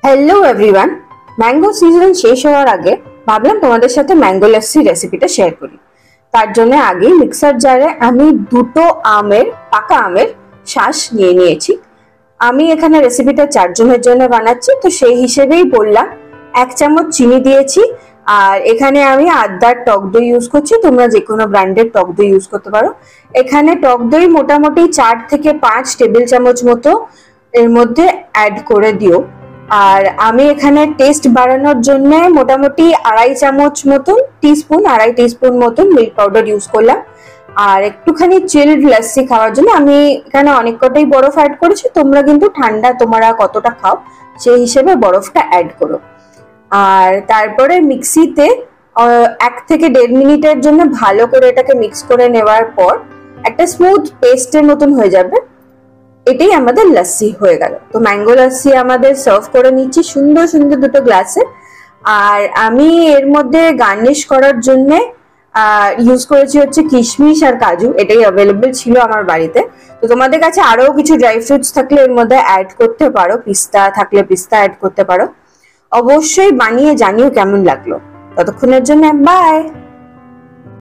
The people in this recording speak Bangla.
হ্যালো এভরিওয়ান, ম্যাঙ্গো সিজন শেষ হওয়ার আগে ভাবলাম তোমাদের সাথে ম্যাঙ্গো লাস্সি রেসিপিটা শেয়ার করি। তার জন্য আগে মিক্সার জারে আমি দুটো পাকা আমের শাঁস নিয়ে নিয়েছি। আমি এখানে রেসিপিটা 4 জনের জন্য বানাচ্ছি, তো সেই হিসেবেই বললাম 1 চামচ চিনি দিয়েছি। আর এখানে আমি আদার টক দই ইউজ করছি, তোমরা যে কোনো ব্র্যান্ডের টক দই ইউজ করতে পারো। এখানে টক দই মোটামুটি 4 থেকে 5 টেবিল চামচ মতো এর মধ্যে অ্যাড করে দিও। আর আমি এখানে টেস্ট বাড়ানোর জন্য মোটামুটি আড়াই টিস্পুন মতন মিল্ক পাউডার ইউজ করলাম। আর একটুখানি চিলড লাস্সি খাওয়ার জন্য আমি এখানে অনেক কটাই বরফ অ্যাড করেছি, তোমরা কিন্তু ঠান্ডা তোমরা কতটা খাও সেই হিসেবে বরফটা অ্যাড করো। আর তারপরে মিক্সিতে 1 থেকে 1.5 মিনিটের জন্য ভালো করে এটাকে মিক্স করে নেওয়ার পর একটা স্মুথ পেস্টের মতন হয়ে যাবে। এটাই আমাদের লাস্সি হয়ে গেল। তো ম্যাঙ্গো লাস্সি আমাদের সার্ভ করে নিচ্ছি সুন্দর সুন্দর দুটো গ্লাসে। আর আমি এর মধ্যে গার্নিশ করার জন্য ইউজ করেছি হচ্ছে কিশমিশ আর কাজু, এটাই অ্যাভেলেবল ছিল আমার বাড়িতে। তো তোমাদের কাছে আরো কিছু ড্রাই ফ্রুটস থাকলে এর মধ্যে অ্যাড করতে পারো, পিস্তা থাকলে পিস্তা অ্যাড করতে পারো। অবশ্যই বানিয়ে জানিও কেমন লাগলো। ততক্ষণের জন্য বাই।